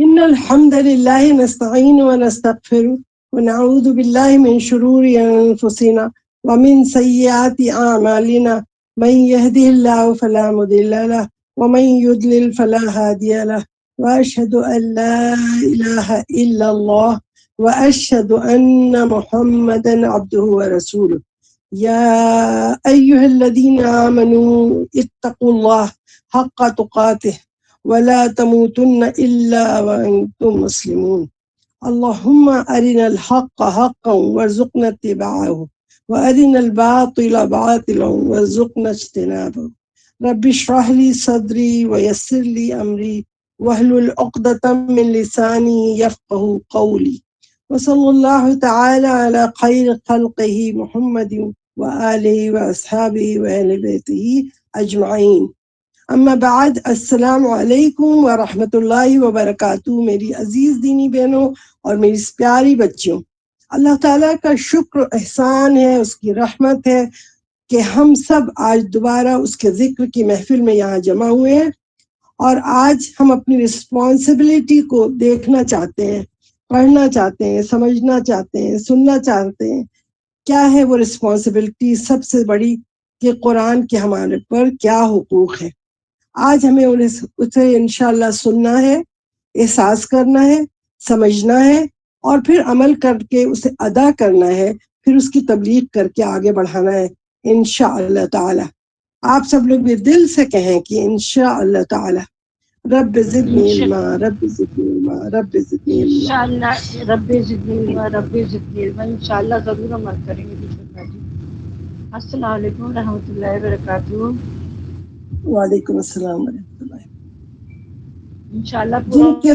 إن الحمد لله نستعين ونستغفر ونعوذ بالله من شرور أنفسنا ومن سيئات أعمالنا من يهده الله فلا مضل له ومن يضلل فلا هادي له وأشهد أن لا إله إلا الله وأشهد أن محمدا عبده ورسوله يا أيها الذين آمنوا اتقوا الله حق تقاته ولا تموتن إلا وأنتم مسلمون اللهم أرنا الحق حقا وارزقنا اتباعه وأرنا الباطل باطلا وارزقنا اجتنابه رب اشرح لي صدري ويسر لي أمري واحلل عقدة من لساني يفقه قولي وصلى الله تعالى على خير خلقه محمد وآله وأصحابه وأهل بيته أجمعين اما بعد السلام علیکم ورحمۃ اللہ وبرکاتہ۔ میری عزیز دینی بہنوں اور میری پیاری بچیوں، اللہ تعالیٰ کا شکر احسان ہے، اس کی رحمت ہے کہ ہم سب آج دوبارہ اس کے ذکر کی محفل میں یہاں جمع ہوئے ہیں، اور آج ہم اپنی رسپانسبلٹی کو دیکھنا چاہتے ہیں، پڑھنا چاہتے ہیں، سمجھنا چاہتے ہیں، سننا چاہتے ہیں۔ کیا ہے وہ رسپانسبلٹی سب سے بڑی کہ قرآن کے ہمارے پر کیا حقوق ہے؟ آج ہمیں اسے انشاءاللہ سننا ہے، احساس کرنا ہے، سمجھنا ہے، اور پھر عمل کر کے اسے ادا کرنا ہے، پھر اس کی تبلیغ کر کے آگے بڑھانا ہے انشاءاللہ تعالی۔ آپ سب لوگ بھی دل سے کہیں کہ انشاءاللہ تعالی رب زدنی علما، رب زدنی علما، رب زدنی علما، انشاءاللہ رب زدنی علما، رب زدنی علما، انشاءاللہ ضرور عمل کریں گے بسم اللہ جی۔ السلام علیکم ورحمۃ اللہ وبرکاتہ۔ وعلیکم السلام ورحمۃ اللہ۔ انشاءاللہ جن کے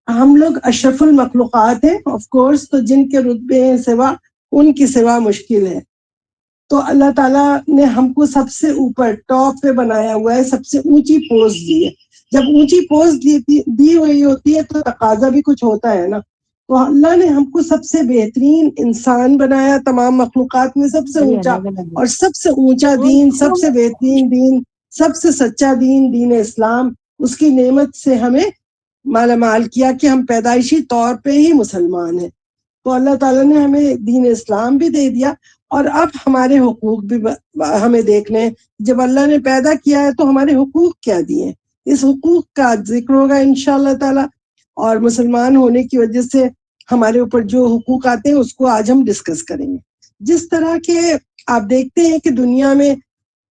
ہم لوگ اشرف المخلوقات ہیں آف کورس، تو جن کے رتبے ہیں سوا، ان کی سوا مشکل ہے۔ تو اللہ تعالیٰ نے ہم کو سب سے اوپر ٹاپ پہ بنایا ہوا ہے، سب سے اونچی پوسٹ دی ہے۔ جب اونچی پوسٹ دی ہوئی ہوتی ہے تو تقاضا بھی کچھ ہوتا ہے نا۔ تو اللہ نے ہم کو سب سے بہترین انسان بنایا، تمام مخلوقات میں سب سے اونچا، اور سب سے اونچا دین، سب سے بہترین دین، سب سے سچا دین، دین اسلام، اس کی نعمت سے ہمیں مالا مال کیا کہ ہم پیدائشی طور پہ ہی مسلمان ہیں۔ تو اللہ تعالیٰ نے ہمیں دین اسلام بھی دے دیا، اور اب ہمارے حقوق بھی ہمیں دیکھنے ہیں۔ جب اللہ نے پیدا کیا ہے تو ہمارے حقوق کیا دیے ہیں، اس حقوق کا ذکر ہوگا انشاءاللہ تعالیٰ، اور مسلمان ہونے کی وجہ سے ہمارے اوپر جو حقوق آتے ہیں اس کو آج ہم ڈسکس کریں گے۔ جس طرح کے آپ دیکھتے ہیں کہ دنیا میں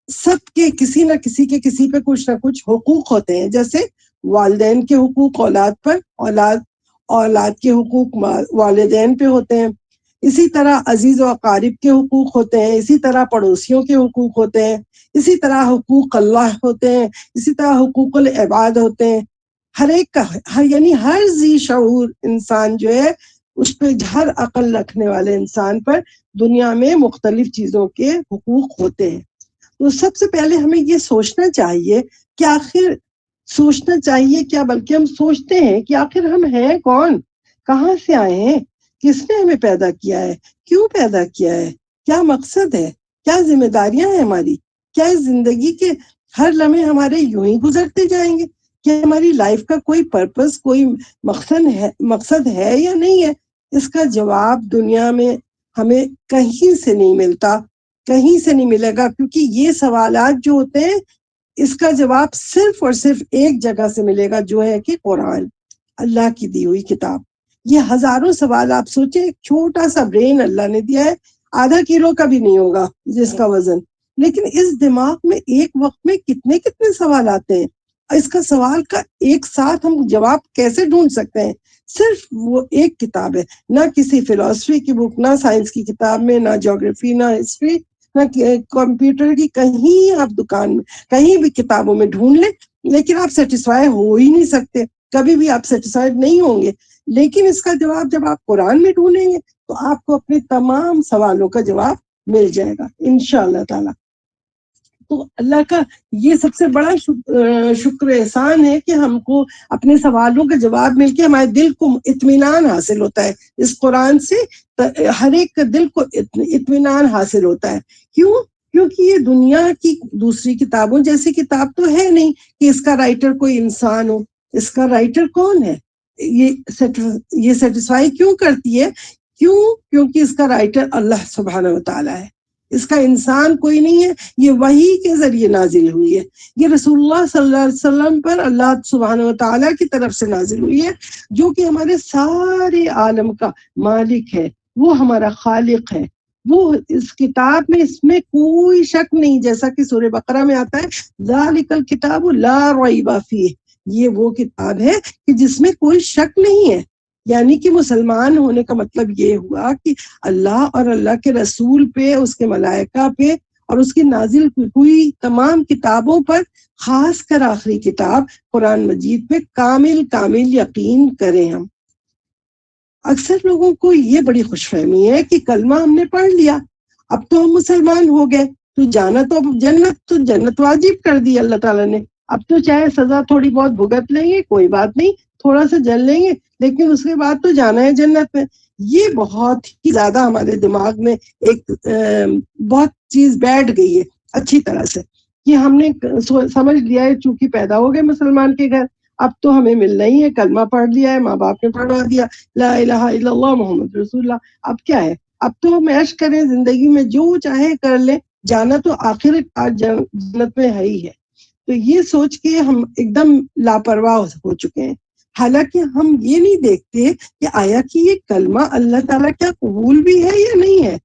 سب کے کسی نہ کسی پہ کچھ نہ کچھ حقوق ہوتے ہیں، جیسے والدین کے حقوق اولاد پر، اولاد کے حقوق والدین پہ ہوتے ہیں، اسی طرح عزیز و اقارب کے حقوق ہوتے ہیں، اسی طرح پڑوسیوں کے حقوق ہوتے ہیں، اسی طرح حقوق اللہ ہوتے ہیں، اسی طرح حقوق العباد ہوتے ہیں۔ ہر ایک کا یعنی ہر ذی شعور انسان جو ہے، اس پہ ہر عقل رکھنے والے انسان پر دنیا میں مختلف چیزوں کے حقوق ہوتے ہیں۔ تو سب سے پہلے ہمیں یہ سوچنا چاہیے کہ آخر سوچنا چاہیے کیا، بلکہ ہم سوچتے ہیں کہ آخر ہم ہیں کون، کہاں سے آئے ہیں، کس نے ہمیں پیدا کیا ہے، کیوں پیدا کیا ہے، کیا مقصد ہے، کیا ذمہ داریاں ہیں ہماری، کیا اس زندگی کے ہر لمحے ہمارے یوں ہی گزرتے جائیں گے، کیا ہماری لائف کا کوئی پرپس، کوئی مقصد ہے یا نہیں ہے؟ اس کا جواب دنیا میں ہمیں کہیں سے نہیں ملتا، کہیں سے نہیں ملے گا، کیونکہ یہ سوالات جو ہوتے ہیں اس کا جواب صرف اور صرف ایک جگہ سے ملے گا، جو ہے کہ قرآن، اللہ کی دی ہوئی کتاب۔ یہ ہزاروں سوال آپ سوچیں، ایک چھوٹا سا برین اللہ نے دیا ہے، آدھا کلو کا بھی نہیں ہوگا جس کا وزن، لیکن اس دماغ میں ایک وقت میں کتنے سوال آتے ہیں، اس کا سوال کا ایک ساتھ ہم جواب کیسے ڈھونڈ سکتے ہیں؟ صرف وہ ایک کتاب ہے، نہ کسی فلسفی کی بک، نہ سائنس کی کتاب میں، نہ جیوگرافی، نہ ہسٹری، نہ کمپیوٹر کی، کہیں آپ دکان میں کہیں بھی کتابوں میں ڈھونڈ لیں، لیکن آپ سیٹسفائی ہو ہی نہیں سکتے، کبھی بھی آپ سیٹسفائیڈ نہیں ہوں گے۔ لیکن اس کا جواب جب آپ قرآن میں ڈھونڈیں گے تو آپ کو اپنے تمام سوالوں کا جواب مل جائے گا انشاءاللہ تعالی۔ تو اللہ کا یہ سب سے بڑا شکر احسان ہے کہ ہم کو اپنے سوالوں کا جواب مل کے ہمارے دل کو اطمینان حاصل ہوتا ہے۔ اس قرآن سے ہر ایک کا دل کو اطمینان حاصل ہوتا ہے۔ کیونکہ یہ دنیا کی دوسری کتابوں جیسی کتاب تو ہے نہیں کہ اس کا رائٹر کوئی انسان ہو۔ اس کا رائٹر کون ہے؟ یہ سیٹسفائی کیوں کرتی ہے؟ کیونکہ اس کا رائٹر اللہ سبحانہ و تعالیٰ ہے، اس کا انسان کوئی نہیں ہے، یہ وحی کے ذریعے نازل ہوئی ہے، یہ رسول اللہ صلی اللہ علیہ وسلم پر اللہ سبحانہ و تعالیٰ کی طرف سے نازل ہوئی ہے، جو کہ ہمارے سارے عالم کا مالک ہے، وہ ہمارا خالق ہے، وہ اس کتاب میں، اس میں کوئی شک نہیں، جیسا کہ سورہ بقرہ میں آتا ہے ذالک الکتاب لا ریب فیہ، یہ وہ کتاب ہے کہ جس میں کوئی شک نہیں ہے۔ یعنی کہ مسلمان ہونے کا مطلب یہ ہوا کہ اللہ اور اللہ کے رسول پہ، اس کے ملائکہ پہ اور اس کی نازل ہوئی تمام کتابوں پر، خاص کر آخری کتاب قرآن مجید پہ کامل یقین کریں ہم۔ اکثر لوگوں کو یہ بڑی خوش فہمی ہے کہ کلمہ ہم نے پڑھ لیا، اب تو ہم مسلمان ہو گئے، تو جانا تو جنت واجب کر دی اللہ تعالیٰ نے، اب تو چاہے سزا تھوڑی بہت بھگت لیں گے کوئی بات نہیں، تھوڑا سا جل لیں گے، لیکن اس کے بعد تو جانا ہے جنت میں۔ یہ بہت ہی زیادہ ہمارے دماغ میں ایک بہت چیز بیٹھ گئی ہے اچھی طرح سے، کہ ہم نے سمجھ لیا ہے چونکہ پیدا ہو گئے مسلمان کے گھر، اب تو ہمیں ملنا ہی ہے، کلمہ پڑھ لیا ہے، ماں باپ نے پڑھوا دیا لا الہ الا اللہ محمد رسول اللہ، اب کیا ہے، اب تو ہم عیش کریں، زندگی میں جو چاہے کر لیں، جانا تو آخر جنت میں ہے ہی ہے۔ تو یہ سوچ کے ہم ایک دم لاپرواہ ہو چکے ہیں، حالانکہ ہم یہ نہیں دیکھتے کہ آیا کہ یہ کلمہ اللہ تعالیٰ کیا قبول بھی ہے یا نہیں ہے،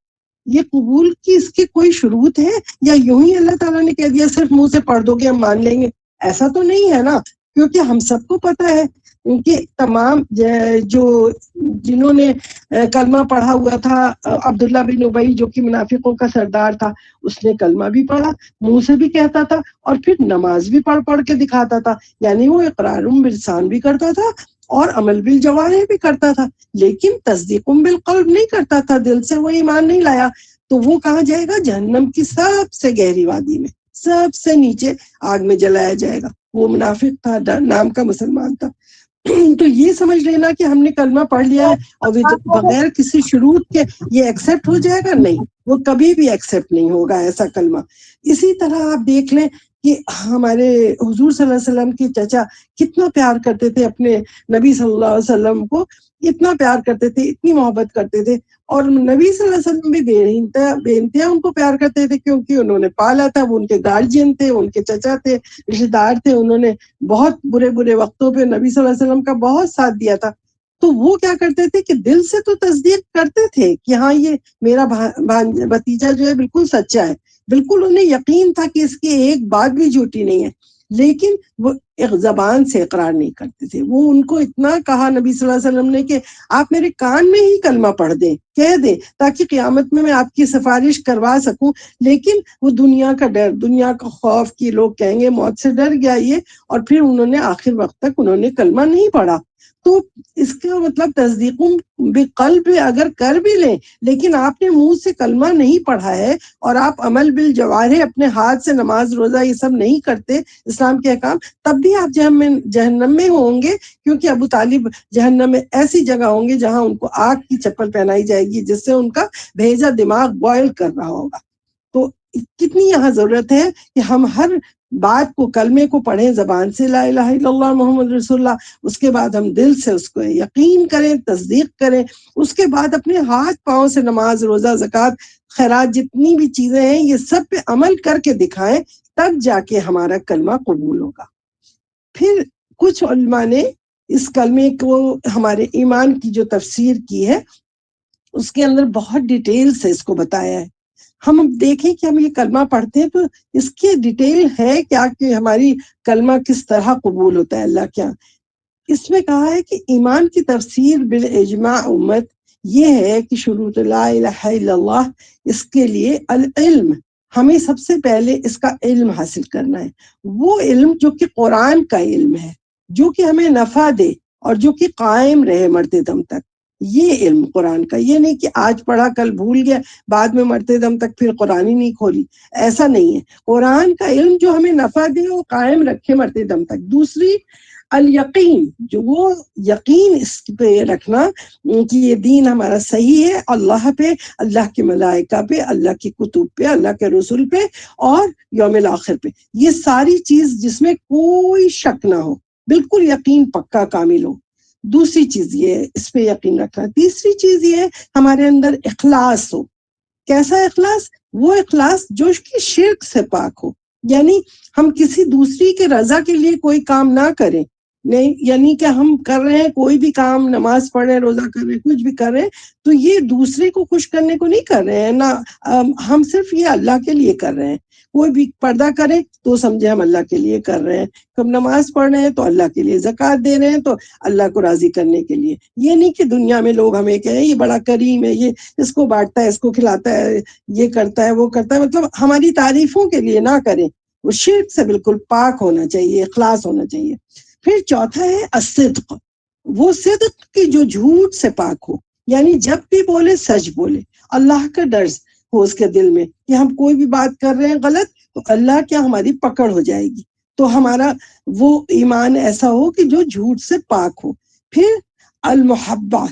یہ قبول کی اس کی کوئی شروط ہے، یا یوں ہی اللہ تعالیٰ نے کہہ دیا صرف منہ سے پڑھ دو گے ہم مان لیں گے؟ ایسا تو نہیں ہے نا، کیونکہ ہم سب کو پتہ ہے کہ تمام جنہوں نے کلمہ پڑھا ہوا تھا، عبداللہ بن ابی جو کہ منافقوں کا سردار تھا، اس نے کلمہ بھی پڑھا، منہ سے بھی کہتا تھا اور پھر نماز بھی پڑھ کے دکھاتا تھا، یعنی وہ اقرار باللسان بھی کرتا تھا اور عمل بالجوارح بھی کرتا تھا، لیکن تصدیق بالقلب نہیں کرتا تھا، دل سے وہ ایمان نہیں لایا، تو وہ کہاں جائے گا؟ جہنم کی سب سے گہری وادی میں، سب سے نیچے آگ میں جلایا جائے گا۔ وہ منافق تھا، نام کا مسلمان تھا۔ تو یہ سمجھ لینا کہ ہم نے کلمہ پڑھ لیا ہے اور بغیر کسی شروط کے یہ ایکسیپٹ ہو جائے گا، نہیں، وہ کبھی بھی ایکسیپٹ نہیں ہوگا ایسا کلمہ۔ اسی طرح آپ دیکھ لیں کہ ہمارے حضور صلی اللہ علیہ وسلم کے چچا کتنا پیار کرتے تھے اپنے نبی صلی اللہ علیہ وسلم کو، اتنا پیار کرتے تھے، اتنی محبت کرتے تھے، اور نبی صلی اللہ علیہ وسلم بھی بے انتہا ان کو پیار کرتے تھے، کیونکہ انہوں نے پالا تھا، وہ ان کے گارجین تھے، ان کے چچا تھے، رشتے دار تھے، انہوں نے بہت برے وقتوں پہ نبی صلی اللہ علیہ وسلم کا بہت ساتھ دیا تھا۔ تو وہ کیا کرتے تھے کہ دل سے تو تصدیق کرتے تھے کہ ہاں یہ میرا بھتیجا جو ہے بالکل سچا ہے، بالکل انہیں یقین تھا کہ اس کی ایک بات بھی جھوٹی نہیں ہے، لیکن وہ ایک زبان سے اقرار نہیں کرتے تھے۔ وہ ان کو اتنا کہا نبی صلی اللہ علیہ وسلم نے کہ آپ میرے کان میں ہی کلمہ پڑھ دیں، کہہ دیں، تاکہ قیامت میں آپ کی سفارش کروا سکوں، لیکن وہ دنیا کا ڈر، دنیا کا خوف کہ لوگ کہیں گے موت سے ڈر گیا یہ، اور پھر انہوں نے آخر وقت تک انہوں نے کلمہ نہیں پڑھا۔ تو اس کا مطلب تصدیق بقلب اگر کر بھی لیں، لیکن آپ نے منہ سے کلمہ نہیں پڑھا ہے اور آپ عمل بالجوارح اپنے ہاتھ سے نماز روزہ یہ سب نہیں کرتے اسلام کے احکام، تب بھی آپ جہنم میں ہوں گے، کیونکہ ابو طالب جہنم میں ایسی جگہ ہوں گے جہاں ان کو آگ کی چپل پہنائی جائے گی، جس سے ان کا بھیجا دماغ بوائل کر رہا ہوگا۔ تو کتنی یہاں ضرورت ہے کہ ہم ہر بات کو، کلمے کو پڑھیں زبان سے، لا الہ الا اللہ محمد رسول اللہ، اس کے بعد ہم دل سے اس کو یقین کریں، تصدیق کریں، اس کے بعد اپنے ہاتھ پاؤں سے نماز روزہ زکوٰۃ خیرات جتنی بھی چیزیں ہیں یہ سب پہ عمل کر کے دکھائیں، تب جا کے ہمارا کلمہ قبول ہوگا۔ پھر کچھ علماء نے اس کلمے کو، ہمارے ایمان کی جو تفسیر کی ہے، اس کے اندر بہت ڈیٹیل سے اس کو بتایا ہے۔ ہم دیکھیں کہ ہم یہ کلمہ پڑھتے ہیں تو اس کی ڈیٹیل ہے کیا کہ ہماری کلمہ کس طرح قبول ہوتا ہے اللہ کیا۔ اس میں کہا ہے کہ ایمان کی تفسیر بالاجماع امت یہ ہے کہ شروط لا الہ الا اللہ، اس کے لیے العلم، ہمیں سب سے پہلے اس کا علم حاصل کرنا ہے، وہ علم جو کہ قرآن کا علم ہے، جو کہ ہمیں نفع دے اور جو کہ قائم رہے مرتے دم تک۔ یہ علم قرآن کا، یہ نہیں کہ آج پڑھا کل بھول گیا، بعد میں مرتے دم تک پھر قرآن ہی نہیں کھولی، ایسا نہیں ہے۔ قرآن کا علم جو ہمیں نفع دے وہ قائم رکھے مرتے دم تک۔ دوسری الیقین، جو وہ یقین اس پہ رکھنا کہ یہ دین ہمارا صحیح ہے، اللہ پہ، اللہ کے ملائکہ پہ، اللہ کی کتب پہ، اللہ کے رسول پہ اور یوم الآخر پہ، یہ ساری چیز جس میں کوئی شک نہ ہو، بالکل یقین پکا کامل ہو۔ دوسری چیز یہ ہے اس پہ یقین رکھنا. تیسری چیز یہ ہے ہمارے اندر اخلاص ہو. کیسا اخلاص؟ وہ اخلاص جو کہ شرک سے پاک ہو. یعنی ہم کسی دوسری کے رضا کے لیے کوئی کام نہ کریں. نہیں یعنی کہ ہم کر رہے ہیں کوئی بھی کام، نماز پڑھ رہے ہیں، روزہ کر رہے ہیں، کچھ بھی کر رہے ہیں، تو یہ دوسرے کو خوش کرنے کو نہیں کر رہے ہیں نہ، ہم صرف یہ اللہ کے لیے کر رہے ہیں. کوئی بھی پردہ کرے تو سمجھے ہم اللہ کے لیے کر رہے ہیں. ہم نماز پڑھ رہے ہیں تو اللہ کے لیے، زکوٰۃ دے رہے ہیں تو اللہ کو راضی کرنے کے لیے. یہ نہیں کہ دنیا میں لوگ ہمیں کہیں یہ بڑا کریم ہے، یہ اس کو بانٹتا ہے، اس کو کھلاتا ہے، یہ کرتا ہے، وہ کرتا ہے، مطلب ہماری تعریفوں کے لیے نہ کریں. وہ شرک سے بالکل پاک ہونا چاہیے، اخلاص ہونا چاہیے. پھر چوتھا ہے الصدق. وہ صدق کی جو جھوٹ سے پاک ہو، یعنی جب بھی بولے سچ بولے. اللہ کا ڈر ہو اس کے دل میں کہ ہم کوئی بھی بات کر رہے ہیں غلط تو اللہ کیا ہماری پکڑ ہو جائے گی. تو ہمارا وہ ایمان ایسا ہو کہ جو جھوٹ سے پاک ہو. پھر المحبہ.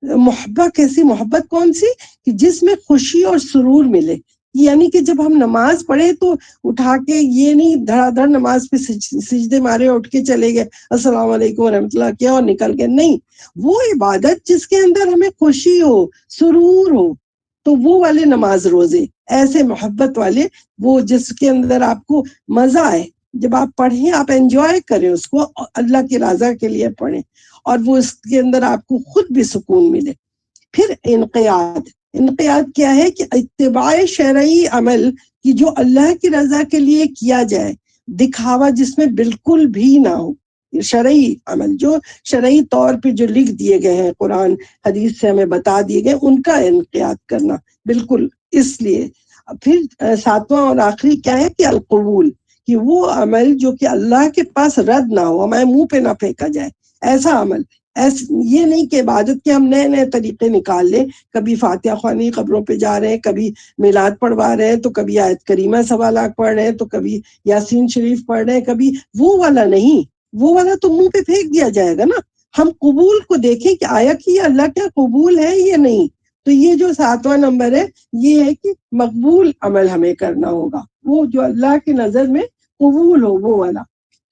محبت کیسی؟ محبت کون سی؟ کہ جس میں خوشی اور سرور ملے. یعنی کہ جب ہم نماز پڑھے تو اٹھا کے یہ نہیں دھڑا دھڑ نماز پہ سجدے مارے اٹھ کے چلے گئے السلام علیکم ورحمۃ اللہ کیا اور نکل گئے. نہیں، وہ عبادت جس کے اندر ہمیں خوشی ہو، سرور ہو، تو وہ والے نماز روزے ایسے محبت والے، وہ جس کے اندر آپ کو مزہ آئے. جب آپ پڑھیں آپ انجوائے کریں اس کو، اللہ کی رضا کے لیے پڑھیں، اور وہ اس کے اندر آپ کو خود بھی سکون ملے. پھر انقیاد. انقیاد کیا ہے؟ کہ اتباع شرعی عمل کی جو اللہ کی رضا کے لیے کیا جائے، دکھاوا جس میں بالکل بھی نہ ہو. شرعی عمل جو شرعی طور پہ جو لکھ دیے گئے ہیں، قرآن حدیث سے ہمیں بتا دیے گئے، ان کا انقیاد کرنا بالکل. اس لیے پھر ساتواں اور آخری کیا ہے کہ القبول. کہ وہ عمل جو کہ اللہ کے پاس رد نہ ہو، ہمارے منہ پہ نہ پھینکا جائے، ایسا عمل. یہ نہیں کہ عبادت کے ہم نئے نئے طریقے نکال لیں، کبھی فاتحہ خوانی قبروں پہ جا رہے ہیں، کبھی میلاد پڑھوا رہے ہیں، تو کبھی آیت کریمہ سوالات پڑھ رہے ہیں، تو کبھی یاسین شریف پڑھ رہے ہیں، کبھی وہ والا نہیں. وہ والا تو منہ پہ پھینک دیا جائے گا نا. ہم قبول کو دیکھیں کہ آیا کہ یہ اللہ کیا قبول ہے یا نہیں. تو یہ جو ساتواں نمبر ہے یہ ہے کہ مقبول عمل ہمیں کرنا ہوگا، وہ جو اللہ کی نظر میں قبول ہو، وہ والا.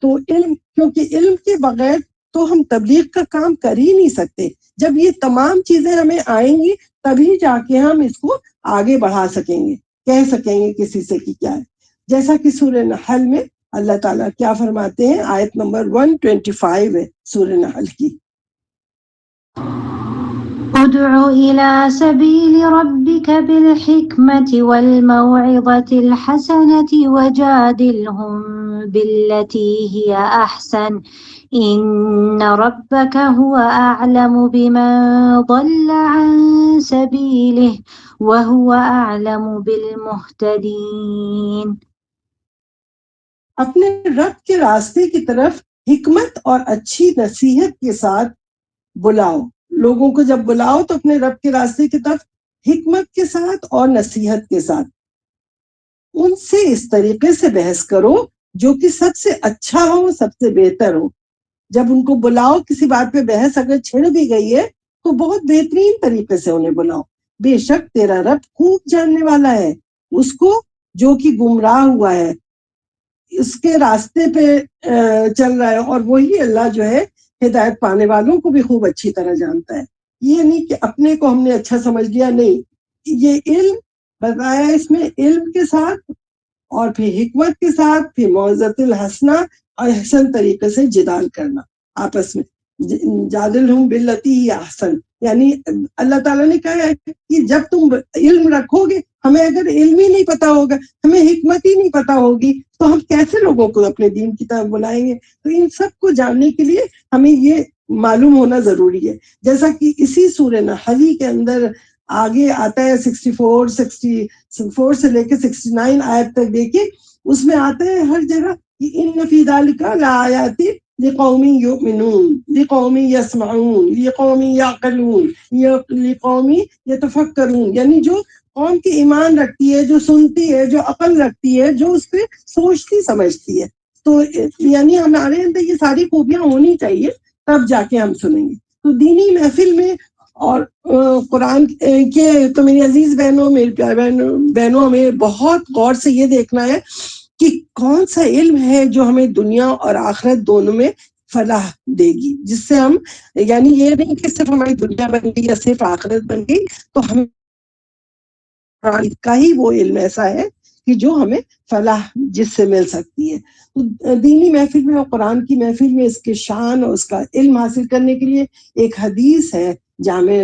تو علم، کیونکہ علم کے بغیر تو ہم تبلیغ کا کام کر ہی نہیں سکتے. جب یہ تمام چیزیں ہمیں آئیں گی تبھی جا کے ہم اس کو آگے بڑھا سکیں گے، کہہ سکیں گے کسی سے کہ کیا ہے. جیسا کہ سورہ نحل میں اللہ تعالیٰ کیا فرماتے ہیں، آیت نمبر 125 ہے سورہ نحل کی. ادع إلى سبيل ربك بالحكمة والموعظة الحسنة وجادلهم بالتي هي أحسن إن ربك هو أعلم بمن ضل عن سبيله وهو أعلم بالمهتدين. اپنے رب کے راستے کی طرف حکمت اور اچھی نصیحت کے ساتھ بلاؤ. لوگوں کو جب بلاؤ تو اپنے رب کے راستے کی طرف حکمت کے ساتھ اور نصیحت کے ساتھ ان سے اس طریقے سے بحث کرو جو کہ سب سے اچھا ہو، سب سے بہتر ہو. جب ان کو بلاؤ کسی بات پہ بحث اگر چھڑ بھی گئی ہے تو بہت بہترین طریقے سے انہیں بلاؤ. بے شک تیرا رب خوب جاننے والا ہے اس کو جو کہ گمراہ ہوا ہے، اس کے راستے پہ چل رہا ہے، اور وہی اللہ جو ہے ہدایت پانے والوں کو بھی خوب اچھی طرح جانتا ہے. یہ نہیں کہ اپنے کو ہم نے اچھا سمجھ لیا، نہیں. یہ علم بتایا اس میں علم کے ساتھ اور پھر حکمت کے ساتھ، پھر موعظۃ الحسنہ اور احسن طریقے سے جدال کرنا آپس میں. جادلہم باللتی ہی احسن، یعنی اللہ تعالیٰ نے کہا ہے کہ جب تم علم رکھو گے، ہمیں اگر علم ہی نہیں پتا ہوگا، ہمیں حکمت ہی نہیں پتا ہوگی، تو ہم کیسے لوگوں کو اپنے دین کی طرف بلائیں گے؟ تو ان سب کو جاننے کے لیے ہمیں یہ معلوم ہونا ضروری ہے. جیسا کہ اسی سورہ نحل کے اندر آگے آتا ہے 64 سے لے کے 69 آیت تک دیکھیں، اس میں آتا ہے ہر جگہ کہ ان فی ذالک لآیات لقوم یؤمنون، لقوم یسمعون، لقوم یعقلون، لقوم یتفکرون. یعنی جو قوم کی ایمان رکھتی ہے، جو سنتی ہے، جو عقل رکھتی ہے، جو اس پہ سوچتی سمجھتی ہے. تو یعنی ہمارے اندر یہ ساری خوبیاں ہونی چاہیے، تب جا کے ہم سنیں گے. تو دینی محفل میں اور قرآن کے، تو میری عزیز بہنوں، میری پیارے بہنوں، ہمیں بہت غور سے یہ دیکھنا ہے کہ کون سا علم ہے جو ہمیں دنیا اور آخرت دونوں میں فلاح دے گی، جس سے ہم یعنی یہ نہیں کہ صرف ہماری دنیا بن گئی یا صرف آخرت بن گئی، تو ہم کا ہی وہ علم ایسا ہے کہ جو ہمیں فلاح جس سے مل سکتی ہے۔ تو دینی محفل میں اور قرآن کی محفل میں اس کے شان اور اس کا علم حاصل کرنے کے لیے ایک حدیث ہے، جامع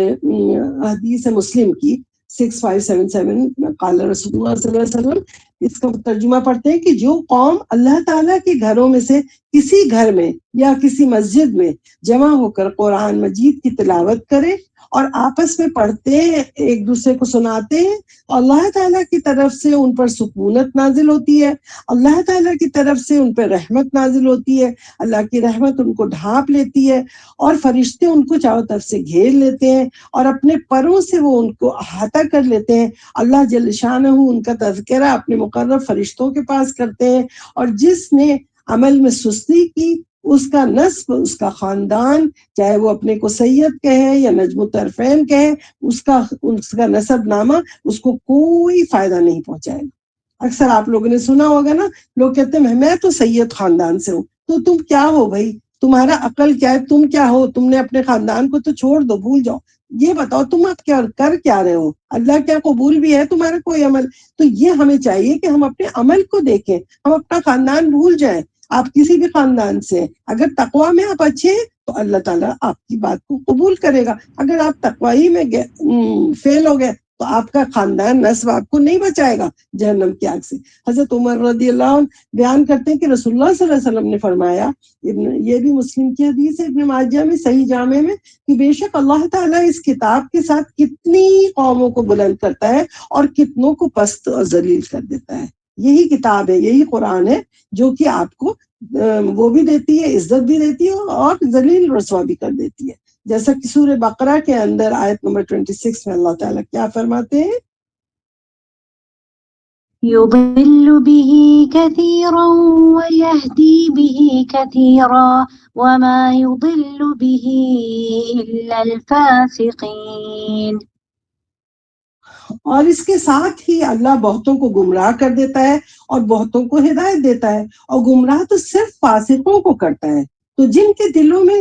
حدیث ہے مسلم کی 6577، قال رسول اللہ صلی اللہ علیہ وسلم، اس کا ترجمہ پڑھتے ہیں کہ جو قوم اللہ تعالیٰ کے گھروں میں سے کسی گھر میں یا کسی مسجد میں جمع ہو کر قرآن مجید کی تلاوت کرے اور آپس میں پڑھتے ہیں، ایک دوسرے کو سناتے ہیں، اللہ تعالیٰ کی طرف سے ان پر سکونت نازل ہوتی ہے، اللہ تعالیٰ کی طرف سے ان پر رحمت نازل ہوتی ہے، اللہ کی رحمت ان کو ڈھانپ لیتی ہے اور فرشتے ان کو چاروں طرف سے گھیر لیتے ہیں اور اپنے پروں سے وہ ان کو احاطہ کر لیتے ہیں۔ اللہ جل شانہ ان کا تذکرہ اپنے مقرب فرشتوں کے پاس کرتے ہیں، اور جس نے عمل میں سستی کی اس کا نسب، اس کا خاندان، چاہے وہ اپنے کو سید کہے یا نجم الطرفین کہے، اس کا نسب نامہ اس کو کوئی فائدہ نہیں پہنچائے گا۔ اکثر آپ لوگوں نے سنا ہوگا نا، لوگ کہتے ہیں میں تو سید خاندان سے ہوں، تو تم کیا ہو بھائی، تمہارا عقل کیا ہے، تم کیا ہو، تم نے اپنے خاندان کو تو چھوڑ دو، بھول جاؤ، یہ بتاؤ تم اب کیا کر کیا رہے ہو، اللہ کیا قبول بھی ہے تمہارا کوئی عمل؟ تو یہ ہمیں چاہیے کہ ہم اپنے عمل کو دیکھیں، ہم اپنا خاندان بھول جائیں۔ آپ کسی بھی خاندان سے اگر تقویٰ میں آپ اچھے ہیں تو اللہ تعالیٰ آپ کی بات کو قبول کرے گا، اگر آپ تقوی میں فیل ہو گئے تو آپ کا خاندان نسب آپ کو نہیں بچائے گا جہنم کی آگ سے۔ حضرت عمر رضی اللہ عنہ بیان کرتے ہیں کہ رسول اللہ صلی اللہ علیہ وسلم نے فرمایا، یہ بھی مسلم کی حدیث ہے، ابن ماجہ میں صحیح جامع میں، کہ بے شک اللہ تعالیٰ اس کتاب کے ساتھ کتنی قوموں کو بلند کرتا ہے اور کتنوں کو پست اور ذلیل کر دیتا ہے۔ یہی کتاب ہے، یہی قرآن ہے جو کہ آپ کو وہ بھی دیتی ہے، عزت بھی دیتی ہے اور ذلیل رسوا بھی کر دیتی ہے، جیسا کہ سورہ بقرہ کے اندر آیت نمبر 26 میں اللہ تعالیٰ کیا فرماتے ہیں؟ يضل به كثيرا ويهدي به كثيرا وما يضل به إلا الفاسقين۔ اور اس کے ساتھ ہی اللہ بہتوں کو گمراہ کر دیتا ہے اور بہتوں کو ہدایت دیتا ہے، اور گمراہ تو صرف فاسقوں کو کرتا ہے۔ تو جن کے دلوں میں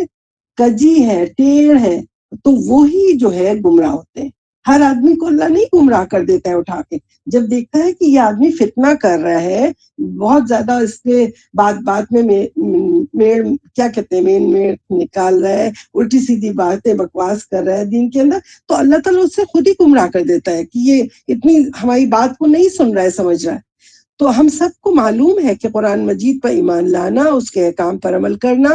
کجی ہے، ٹیڑھ ہے، تو وہی جو ہے گمراہ ہوتے ہیں۔ ہر آدمی کو اللہ نہیں گمراہ کر دیتا ہے اٹھا کے، جب دیکھتا ہے کہ یہ آدمی فتنہ کر رہا ہے، بہت زیادہ اس کے بات میں کیا کہتے ہیں مین نکال رہا ہے، الٹی سیدھی باتیں بکواس کر رہا ہے دین کے اندر، تو اللہ تعالیٰ اس سے خود ہی گمراہ کر دیتا ہے کہ یہ اتنی ہماری بات کو نہیں سن رہا ہے، سمجھ رہا ہے۔ تو ہم سب کو معلوم ہے کہ قرآن مجید پر ایمان لانا، اس کے احکام پر عمل کرنا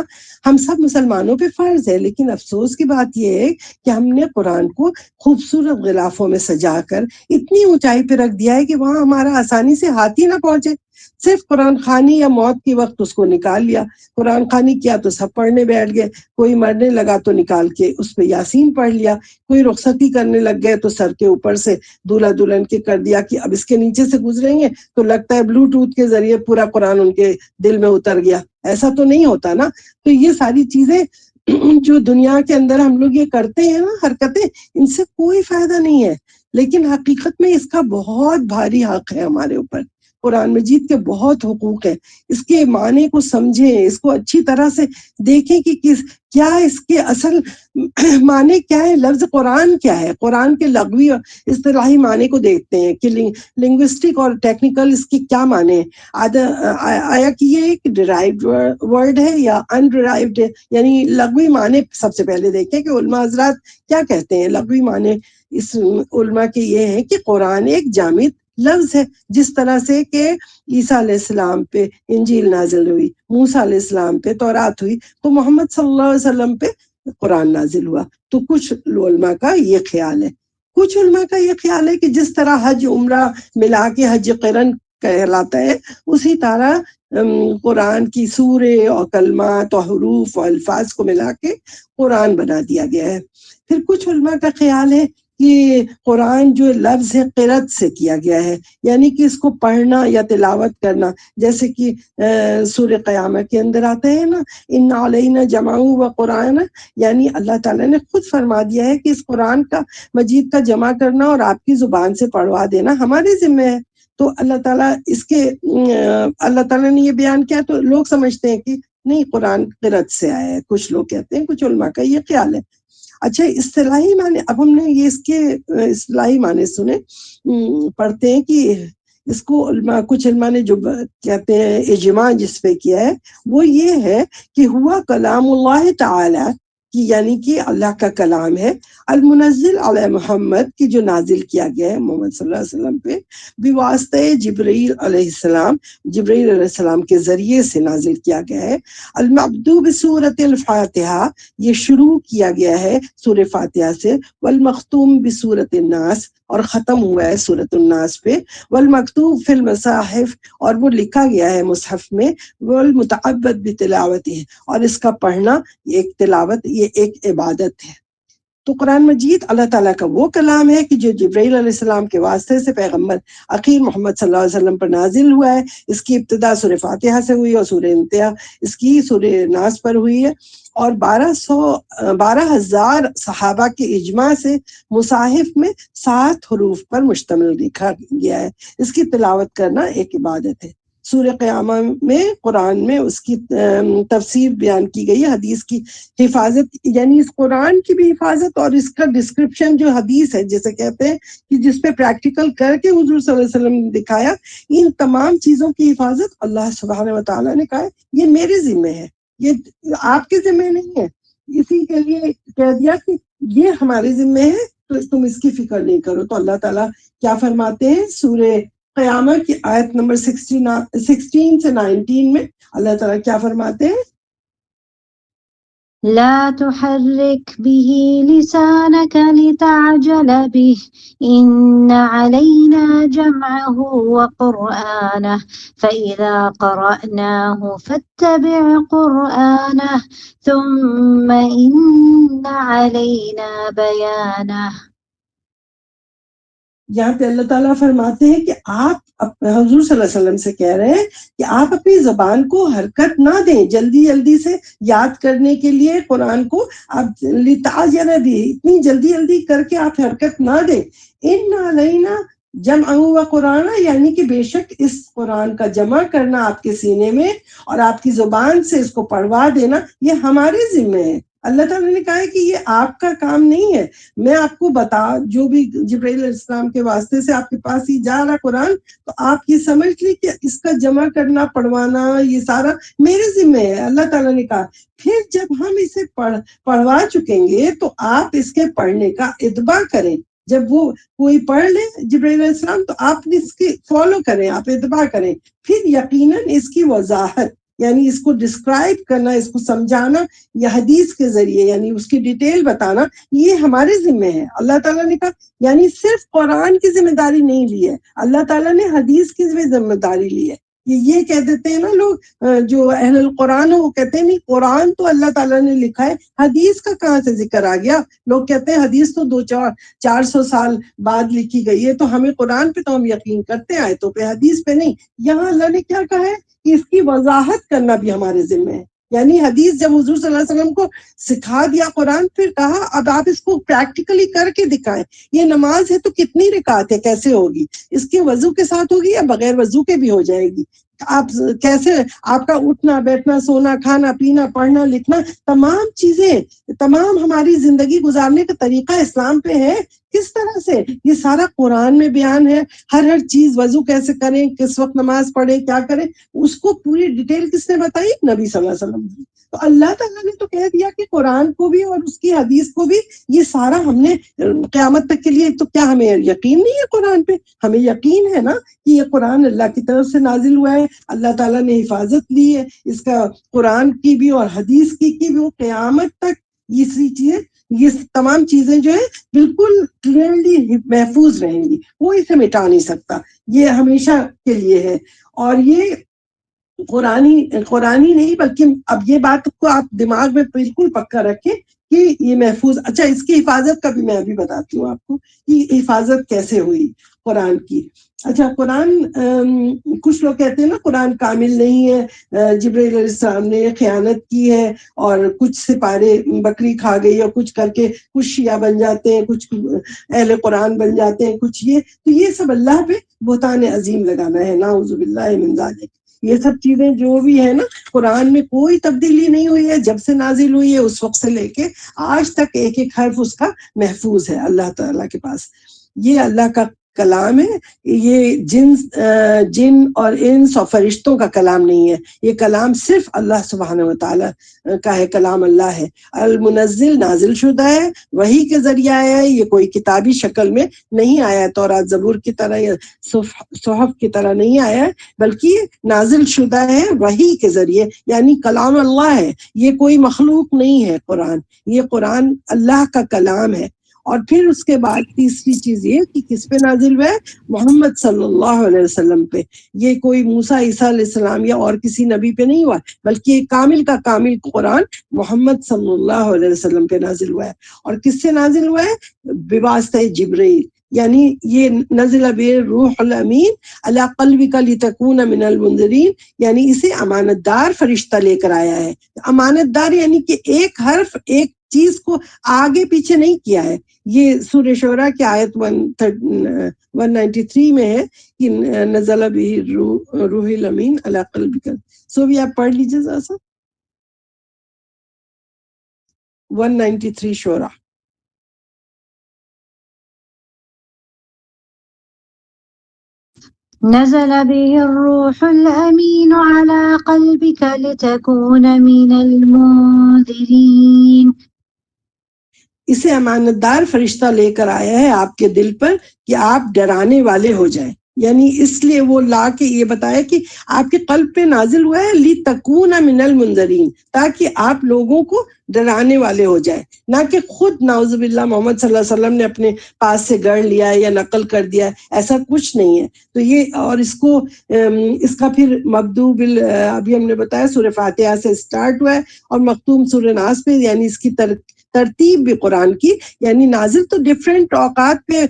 ہم سب مسلمانوں پہ فرض ہے، لیکن افسوس کی بات یہ ہے کہ ہم نے قرآن کو خوبصورت غلافوں میں سجا کر اتنی اونچائی پہ رکھ دیا ہے کہ وہاں ہمارا آسانی سے ہاتھ ہی نہ پہنچے۔ صرف قرآن خوانی یا موت کی وقت اس کو نکال لیا، قرآن خوانی کیا تو سب پڑھنے بیٹھ گئے، کوئی مرنے لگا تو نکال کے اس پہ یاسین پڑھ لیا، کوئی رخصتی کرنے لگ گئے تو سر کے اوپر سے دولہا دلہن کے کر دیا کہ اب اس کے نیچے سے گزریں گے تو لگتا ہے بلوٹوتھ کے ذریعے پورا قرآن ان کے دل میں اتر گیا۔ ایسا تو نہیں ہوتا نا۔ تو یہ ساری چیزیں جو دنیا کے اندر ہم لوگ یہ کرتے ہیں نا حرکتیں، ان سے کوئی فائدہ نہیں ہے، لیکن حقیقت میں اس کا بہت بھاری حق ہے ہمارے اوپر۔ قرآن مجید کے بہت حقوق ہیں، اس کے معنی کو سمجھیں، اس کو اچھی طرح سے دیکھیں کہ کیا اس کے اصل معنی کیا ہے، لفظ قرآن کیا ہے، قرآن کے لغوی اور اصطلاحی معنی کو دیکھتے ہیں کہ لنگوسٹک اور ٹیکنیکل اس کے کیا معنی ہیں، آیا کہ یہ ایک ڈرائیوڈ ورڈ ہے یا ان ڈرائیوڈ ہے، یعنی لغوی معنی سب سے پہلے دیکھیں کہ علماء حضرات کیا کہتے ہیں۔ لغوی معنی اس علماء کے یہ ہیں کہ قرآن ایک جامد لفظ ہے، جس طرح سے کہ عیسیٰ علیہ السلام پہ انجیل نازل ہوئی، موسیٰ علیہ السلام پہ تورات ہوئی، تو محمد صلی اللہ علیہ وسلم پہ قرآن نازل ہوا۔ تو کچھ علماء کا یہ خیال ہے، کچھ علماء کا یہ خیال ہے کہ جس طرح حج عمرہ ملا کے حج قرن کہلاتا ہے، اسی طرح قرآن کی سورے اور کلمات اور حروف اور الفاظ کو ملا کے قرآن بنا دیا گیا ہے۔ پھر کچھ علماء کا خیال ہے کہ قرآن جو لفظ ہے قرأت سے کیا گیا ہے، یعنی کہ اس کو پڑھنا یا تلاوت کرنا، جیسے کہ سورہ قیامہ کے اندر آتا ہے نا، ان علینا جمعہ و قرآن، یعنی اللہ تعالیٰ نے خود فرما دیا ہے کہ اس قرآن کا مجید کا جمع کرنا اور آپ کی زبان سے پڑھوا دینا ہمارے ذمہ ہے۔ تو اللہ تعالیٰ نے یہ بیان کیا تو لوگ سمجھتے ہیں کہ نہیں قرآن قرأت سے آیا ہے، کچھ لوگ کہتے ہیں، کچھ علماء کا یہ خیال ہے۔ اچھا اصطلاحی معنی، اب ہم نے یہ اس کے اصطلاحی معنی سنے، پڑھتے ہیں کہ اس کو علماء، کچھ علماء نے جو کہتے ہیں اجماع جس پہ کیا ہے وہ یہ ہے کہ ہوا کلام اللہ تعالی، کہ یعنی کہ اللہ کا کلام ہے، المنزل علی محمد، کی جو نازل کیا گیا ہے محمد صلی اللہ علیہ وسلم پہ، بواسطہ جبرائیل علیہ السلام، جبرائیل علیہ السلام کے ذریعے سے نازل کیا گیا ہے، المبدوء بسورۃ الفاتحہ، یہ شروع کیا گیا ہے سورہ فاتحہ سے، والمختوم بسورۃ الناس، اور ختم ہوا ہے سورۃ الناس پہ، والمکتوب فی المصاحف، اور وہ لکھا گیا ہے مصحف میں، والمتعبد بتلاوتہ، اور اس کا پڑھنا ایک تلاوت، یہ ایک عبادت ہے۔ تو قرآن مجید اللہ تعالیٰ کا وہ کلام ہے کہ جو جبرائیل علیہ السلام کے واسطے سے پیغمبر اخیر محمد صلی اللہ علیہ وسلم پر نازل ہوا ہے۔ اس کی ابتدا سورہ فاتحہ سے ہوئی اور سورہ انتہا اس کی سورہ ناس پر ہوئی ہے، اور 12,000 صحابہ کے اجماع سے مصاحف میں 7 حروف پر مشتمل لکھا گیا ہے۔ اس کی تلاوت کرنا ایک عبادت ہے۔ سورہ قیامہ میں قرآن میں اس کی تفسیر بیان کی گئی ہے، حدیث کی حفاظت، یعنی اس قرآن کی بھی حفاظت اور اس کا ڈسکرپشن جو حدیث ہے، جسے کہتے ہیں کہ جس پہ پریکٹیکل کر کے حضور صلی اللہ علیہ وسلم نے دکھایا، ان تمام چیزوں کی حفاظت اللہ سبحانہ و تعالیٰ نے کہا ہے یہ میرے ذمہ ہے، یہ آپ کے ذمہ نہیں ہے۔ اسی کے لیے کہہ دیا کہ یہ ہمارے ذمہ ہے، تو تم اس کی فکر نہیں کرو۔ تو اللہ تعالیٰ کیا فرماتے ہیں سورہ قیامہ کی آیت نمبر 16 سے 19 میں اللہ تعالیٰ کیا فرماتے ہیں؟ لا تحرك به لسانك لتعجل به إن علينا جمعه وقرآنه فإذا قرأناه فاتبع قرآنه ثم إن علينا بيانه۔ یہاں پہ اللہ تعالیٰ فرماتے ہیں کہ آپ حضور صلی اللہ علیہ وسلم سے کہہ رہے ہیں کہ آپ اپنی زبان کو حرکت نہ دیں، جلدی جلدی سے یاد کرنے کے لیے قرآن کو آپ لتعجل بھی، اتنی جلدی جلدی کر کے آپ حرکت نہ دیں۔ ان علینا جمع و قرآن، یعنی کہ بے شک اس قرآن کا جمع کرنا آپ کے سینے میں اور آپ کی زبان سے اس کو پڑھوا دینا یہ ہمارے ذمہ ہے۔ اللہ تعالیٰ نے کہا ہے کہ یہ آپ کا کام نہیں ہے، میں آپ کو جو بھی جبرائیل علیہ السلام کے واسطے سے آپ کے پاس ہی جا رہا قرآن، تو آپ یہ سمجھ لی کہ اس کا جمع کرنا، پڑھوانا، یہ سارا میرے ذمہ ہے۔ اللہ تعالیٰ نے کہا پھر جب ہم اسے پڑھوا چکیں گے تو آپ اس کے پڑھنے کا اتباع کریں۔ جب وہ کوئی پڑھ لے جبرائیل علیہ السلام تو آپ اس کی فالو کریں، آپ اتباع کریں۔ پھر یقیناً اس کی وضاحت، یعنی اس کو ڈسکرائب کرنا، اس کو سمجھانا یا حدیث کے ذریعے، یعنی اس کی ڈیٹیل بتانا، یہ ہمارے ذمہ ہے۔ اللہ تعالیٰ نے کہا یعنی صرف قرآن کی ذمہ داری نہیں لی ہے، اللہ تعالیٰ نے حدیث کی ذمہ داری لی ہے۔ یہ کہہ دیتے ہیں نا لوگ جو اہل القرآن ہو، وہ کہتے ہیں نہیں قرآن تو اللہ تعالیٰ نے لکھا ہے، حدیث کا کہاں سے ذکر آ گیا؟ لوگ کہتے ہیں حدیث تو 400 سال بعد لکھی گئی ہے، تو ہمیں قرآن پہ تو ہم یقین کرتے ہیں، آیتوں پہ، حدیث پہ نہیں۔ یہاں اللہ نے کیا کہا ہے کہ اس کی وضاحت کرنا بھی ہمارے ذمہ ہے۔ یعنی حدیث جب حضور صلی اللہ علیہ وسلم کو سکھا دیا قرآن، پھر کہا اب آپ اس کو پریکٹیکلی کر کے دکھائیں۔ یہ نماز ہے تو کتنی رکعت ہے، کیسے ہوگی؟ اس کے وضو کے ساتھ ہوگی یا بغیر وضو کے بھی ہو جائے گی؟ آپ کیسے، آپ کا اٹھنا بیٹھنا، سونا کھانا پینا، پڑھنا لکھنا، تمام چیزیں، تمام ہماری زندگی گزارنے کا طریقہ اسلام پہ ہے۔ کس طرح سے یہ سارا قرآن میں بیان ہے، ہر چیز، وضو کیسے کریں، کس وقت نماز پڑھیں، کیا کریں، اس کو پوری ڈیٹیل کس نے بتائی؟ نبی صلی اللہ علیہ وسلم۔ تو اللہ تعالیٰ نے تو کہہ دیا کہ قرآن کو بھی اور اس کی حدیث کو بھی یہ سارا ہم نے قیامت تک کے لیے، تو کیا ہمیں یقین نہیں ہے قرآن پہ؟ ہمیں یقین ہے نا کہ یہ قرآن اللہ کی طرف سے نازل ہوا ہے، اللہ تعالیٰ نے حفاظت لی ہے اس کا، قرآن کی بھی اور حدیث کی بھی، وہ قیامت تک یہ تمام چیزیں جو ہے بالکل کلیئرلی محفوظ رہیں گی، وہ اسے مٹا نہیں سکتا، یہ ہمیشہ کے لیے ہے۔ اور یہ قرآنی نہیں، بلکہ اب یہ بات کو آپ دماغ میں بالکل پکا رکھیں کہ یہ محفوظ۔ اچھا اس کی حفاظت کا بھی میں ابھی بتاتی ہوں آپ کو کہ حفاظت کیسے ہوئی قرآن کی۔ اچھا قرآن، کچھ لوگ کہتے ہیں نا قرآن کامل نہیں ہے، جبرائیل علیہ السلام نے خیانت کی ہے اور کچھ سپارے بکری کھا گئی اور کچھ کر کے کچھ شیعہ بن جاتے ہیں، کچھ اہل قرآن بن جاتے ہیں، کچھ یہ، تو یہ سب اللہ پہ بہتان عظیم لگانا ہے، نعوذ باللہ من ذالک۔ یہ سب چیزیں جو بھی ہے نا قرآن میں کوئی تبدیلی نہیں ہوئی ہے، جب سے نازل ہوئی ہے اس وقت سے لے کے آج تک ایک ایک حرف اس کا محفوظ ہے اللہ تعالیٰ کے پاس. یہ اللہ کا کلام ہے، یہ جن اور انس اور فرشتوں کا کلام نہیں ہے، یہ کلام صرف اللہ سبحانہ و تعالیٰ کا ہے، کلام اللہ ہے. المنزل نازل شدہ ہے، وحی کے ذریعہ آیا ہے، یہ کوئی کتابی شکل میں نہیں آیا ہے، تورات زبور کی طرح یا صحف کی طرح نہیں آیا ہے، بلکہ یہ نازل شدہ ہے وحی کے ذریعے، یعنی کلام اللہ ہے، یہ کوئی مخلوق نہیں ہے. یہ قرآن اللہ کا کلام ہے. اور پھر اس کے بعد تیسری چیز یہ کہ کس پہ نازل ہوا ہے؟ محمد صلی اللہ علیہ وسلم پہ. یہ کوئی موسیٰ عیسیٰ علیہ السلام یا اور کسی نبی پہ نہیں ہوا، بلکہ یہ کامل کا کامل قرآن محمد صلی اللہ علیہ وسلم پہ نازل ہوا ہے. اور کس سے نازل ہوا ہے؟ بواسطہ جبرائیل، یعنی یہ نزل بہ روح الامین علی قلبک لتکون من المنذرین، یعنی اسے امانت دار فرشتہ لے کر آیا ہے. امانت دار یعنی کہ ایک حرف ایک چیز کو آگے پیچھے نہیں کیا ہے. یہ سورہ شعراء کی آیت 193 میں ہے کہ نزل بہ روح الامین علی قلبک. سو بھی آپ پڑھ لیجیے ذرا سا 193 شعراء. نزل به الروح الأمين على قلبك لتكون من المنذرين. اسے امانت دار فرشتہ لے کر آیا ہے آپ کے دل پر کہ آپ ڈرانے والے ہو جائیں. یعنی اس لیے وہ لا کے یہ بتایا کہ آپ کے قلب پہ نازل ہوا ہے لِتَكُونَ مِنَ الْمُنذَرِينَ، تاکہ آپ لوگوں کو ڈرانے والے ہو جائے، نہ کہ خود نعوذ باللہ محمد صلی اللہ علیہ وسلم نے اپنے پاس سے گڑھ لیا ہے یا نقل کر دیا ہے، ایسا کچھ نہیں ہے. تو یہ اور اس کا پھر مبدوء ابھی ہم نے بتایا سورہ فاتحہ سے سٹارٹ ہوا ہے اور مختوم سورہ ناس پہ، یعنی اس کی ترتیب بھی قرآن کی، یعنی نازل تو ڈفرینٹ اوقات پہ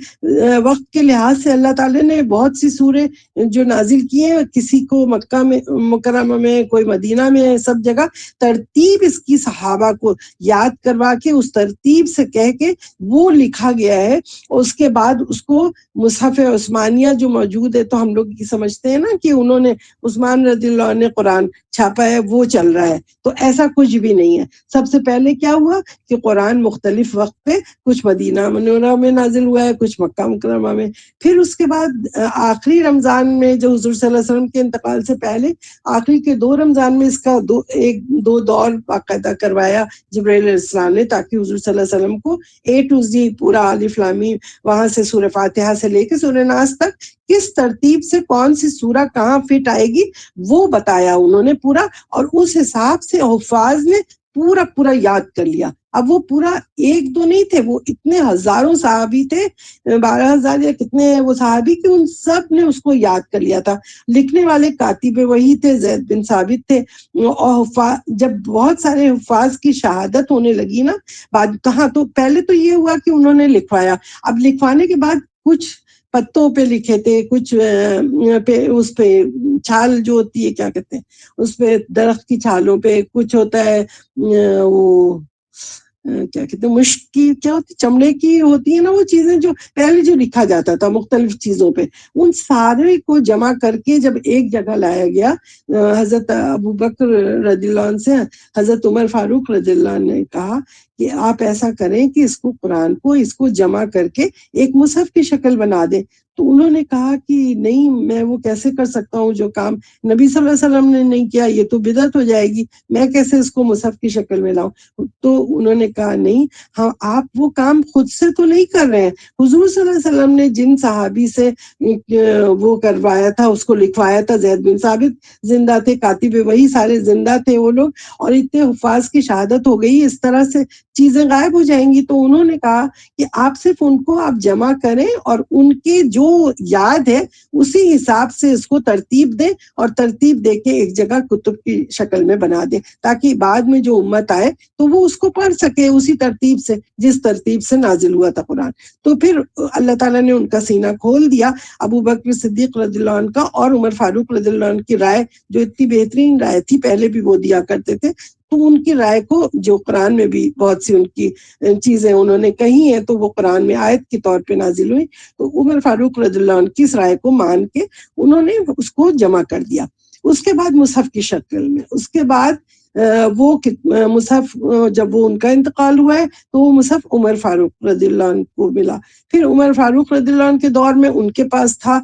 وقت کے لحاظ سے اللہ تعالیٰ نے بہت سی سورے جو نازل کی ہیں، کسی کو مکہ میں مکرمہ میں، کوئی مدینہ میں، سب جگہ ترتیب اس کی صحابہ کو یاد کروا کے اس ترتیب سے کہہ کے وہ لکھا گیا ہے. اس کے بعد اس کو مصحف عثمانیہ جو موجود ہے، تو ہم لوگ کی سمجھتے ہیں نا کہ انہوں نے عثمان رضی اللہ عنہ نے قرآن چھاپا ہے، وہ چل رہا ہے. تو ایسا کچھ بھی نہیں ہے. سب سے پہلے کیا ہوا کہ قرآن مختلف وقت پہ کچھ مدینہ منورہ میں نازل ہوا ہے، کچھ مکہ مکرمہ میں. پھر اس کے بعد آخری رمضان میں جو حضور صلی اللہ علیہ وسلم کے انتقال سے پہلے آخری کے 2 رمضان میں اس کا دو دور باقاعدہ کروایا جبرائیل علیہ السلام نے، تاکہ حضور صلی اللہ علیہ وسلم کو A to Z پورا الف لام میم وہاں سے سورہ فاتحہ سے لے کے سورہ ناس تک کس ترتیب سے کون سی سورہ کہاں فٹ آئے گی وہ بتایا انہوں نے پورا، اور اس حساب سے حفاظ نے پورا یاد کر لیا. اب وہ پورا 1-2 نہیں تھے، وہ اتنے ہزاروں صحابی تھے، 12,000 یا کتنے وہ صحابی کہ ان سب نے اس کو یاد کر لیا تھا. لکھنے والے کاتب وہی تھے، زید بن ثابت تھے. اور جب بہت سارے حفاظ کی شہادت ہونے لگی نا بعد کہاں، تو پہلے تو یہ ہوا کہ انہوں نے لکھوایا، اب لکھوانے کے بعد کچھ پتوں پہ لکھے تھے، کچھ اس پہ چھال جو ہوتی ہے کیا کہتے ہیں اس پہ درخت کی چھالوں پہ، کچھ ہوتا ہے وہ کیا کہتے ہیں مشک کی کیا ہوتی چمڑے کی ہوتی ہے نا وہ چیزیں جو پہلے جو لکھا جاتا تھا مختلف چیزوں پہ، ان سارے کو جمع کر کے جب ایک جگہ لایا گیا، حضرت ابو بکر رضی اللہ عنہ سے حضرت عمر فاروق رضی اللہ عنہ نے کہا کہ آپ ایسا کریں کہ اس کو قرآن کو اس کو جمع کر کے ایک مصحف کی شکل بنا دیں. تو انہوں نے کہا کہ نہیں، میں وہ کیسے کر سکتا ہوں جو کام نبی صلی اللہ علیہ وسلم نے نہیں کیا، یہ تو بدعت ہو جائے گی، میں کیسے اس کو مصحف کی شکل میں لاؤں. تو انہوں نے کہا نہیں، ہاں آپ وہ کام خود سے تو نہیں کر رہے ہیں، حضور صلی اللہ علیہ وسلم نے جن صحابی سے وہ کروایا تھا اس کو لکھوایا تھا، زید بن ثابت زندہ تھے، کاتب وہی سارے زندہ تھے وہ لوگ، اور اتنے حفاظ کی شہادت ہو گئی، اس طرح سے چیزیں غائب ہو جائیں گی. تو انہوں نے کہا کہ آپ صرف ان کو آپ جمع کریں اور ان کے جو یاد ہے اسی حساب سے اس کو ترتیب دیں، اور ترتیب دے کے ایک جگہ کتب کی شکل میں بنا دیں، تاکہ بعد میں جو امت آئے تو وہ اس کو پڑھ سکے اسی ترتیب سے جس ترتیب سے نازل ہوا تھا قرآن. تو پھر اللہ تعالیٰ نے ان کا سینہ کھول دیا. ابو بکر صدیق رضی اللہ عنہ کا اور عمر فاروق رضی اللہ عنہ کی رائے جو اتنی بہترین رائے تھی، پہلے بھی وہ دیا کرتے تھے، تو ان کی رائے کو جو قرآن میں بھی بہت سی ان کی چیزیں انہوں نے کہی ہیں تو وہ قرآن میں آیت کے طور پہ نازل ہوئی. تو عمر فاروق رضی اللہ عنہ کی اس رائے کو مان کے انہوں نے اس کو جمع کر دیا. اس کے بعد مصحف کی شکل میں. اس کے بعد وہ مصحف جب وہ ان کا انتقال ہوا ہے تو وہ مصحف عمر فاروق رضی اللہ عنہ کو ملا. پھر عمر فاروق رضی اللہ عنہ کے دور میں ان کے پاس تھا,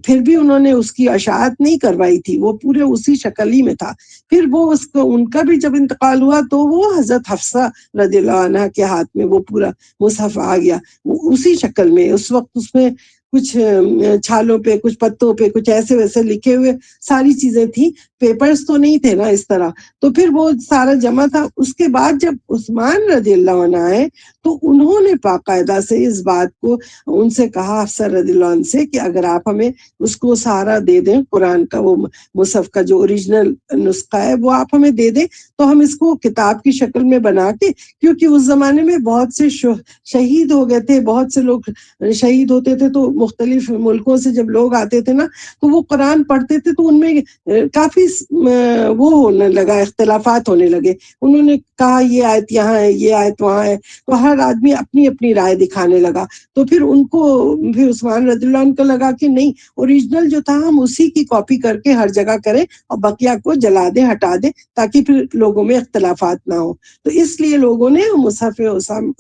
پھر بھی انہوں نے اس کی اشاعت نہیں کروائی تھی, وہ پورے اسی شکل ہی میں تھا. پھر وہ ان کا بھی جب انتقال ہوا تو وہ حضرت حفصہ رضی اللہ عنہ کے ہاتھ میں وہ پورا مصحف آ گیا, وہ اسی شکل میں. اس وقت اس میں کچھ چھالوں پہ, کچھ پتوں پہ, کچھ ایسے ویسے لکھے ہوئے ساری چیزیں تھیں, پیپرز تو نہیں تھے نا اس طرح. تو پھر وہ سارا جمع تھا. اس کے بعد جب عثمان رضی اللہ عنہ آئے تو انہوں نے باقاعدہ سے اس بات کو ان سے کہا, حفصہ رضی اللہ عنہ سے, کہ اگر آپ ہمیں اس کو سارا دے دیں, قرآن کا وہ مصحف کا جو اوریجنل نسخہ ہے وہ آپ ہمیں دے دیں تو ہم اس کو کتاب کی شکل میں بنا کے, کیونکہ اس زمانے میں بہت سے شہید ہو گئے تھے, بہت سے لوگ شہید ہوتے تھے, تو مختلف ملکوں سے جب لوگ آتے تھے نا تو وہ قرآن پڑھتے تھے تو ان میں کافی وہ ہونے لگا, اختلافات ہونے لگے. انہوں نے کہا یہ آیت یہاں ہے, یہ آیت وہاں ہے, تو ہر آدمی اپنی اپنی رائے دکھانے لگا. تو پھر ان کو, پھر عثمان رضی اللہ عنہ کو لگا کہ نہیں, اوریجنل جو تھا ہم اسی کی کاپی کر کے ہر جگہ کریں اور بقیہ کو جلا دیں, ہٹا دیں, تاکہ پھر لوگوں میں اختلافات نہ ہو. تو اس لیے لوگوں نے مصحف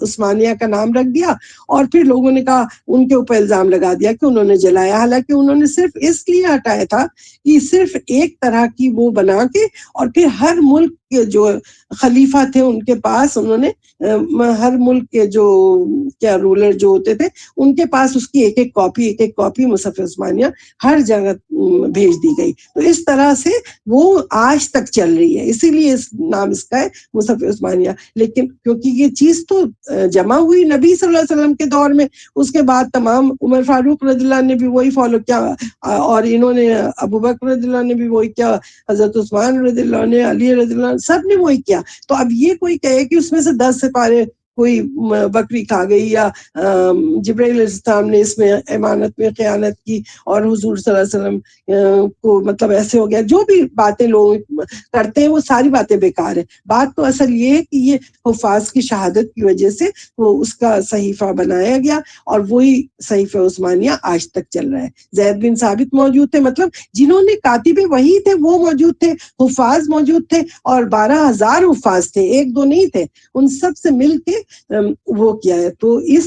عثمانیہ کا نام رکھ دیا, اور پھر لوگوں نے کہا, ان کے اوپر الزام لگا دیا کہ انہوں نے جلایا, حالانکہ انہوں نے صرف اس لیے ہٹایا تھا کہ صرف ایک طرح کی وہ بنا کے, اور پھر ہر ملک کے جو خلیفہ تھے ان کے پاس, انہوں نے ہر ملک کے جو کیا رولر جو ہوتے تھے ان کے پاس اس کی ایک ایک کاپی مصحف عثمانیہ ہر جگہ بھیج دی گئی. تو اس طرح سے وہ آج تک چل رہی ہے, اسی لیے اس نام اس کا ہے مصحف عثمانیہ. لیکن کیونکہ یہ چیز تو جمع ہوئی نبی صلی اللہ علیہ وسلم کے دور میں, اس کے بعد تمام عمر فاروق رضی اللہ عنہ نے بھی وہی فالو کیا, اور انہوں نے ابو بکر رضی اللہ عنہ نے بھی وہی کیا, حضرت عثمان رضی اللہ عنہ, علی رضی اللہ عنہ, سب نے وہی کیا. تو اب یہ کوئی کہے کہ اس میں سے 10 سپارے کوئی بکری کھا گئی, یا جبرائیل علیہ السلام نے اس میں امانت میں خیانت کی, اور حضور صلی اللہ علیہ وسلم کو مطلب ایسے ہو گیا, جو بھی باتیں لوگ کرتے ہیں وہ ساری باتیں بیکار ہیں. بات تو اصل یہ ہے کہ یہ حفاظ کی شہادت کی وجہ سے وہ اس کا صحیفہ بنایا گیا, اور وہی صحیفہ عثمانیہ آج تک چل رہا ہے. زید بن ثابت موجود تھے, مطلب جنہوں نے کاتب وحی تھے وہ موجود تھے, حفاظ موجود تھے, اور 12,000 حفاظ تھے, ایک دو نہیں تھے, ان سب سے مل کے وہ کیا ہے. تو اس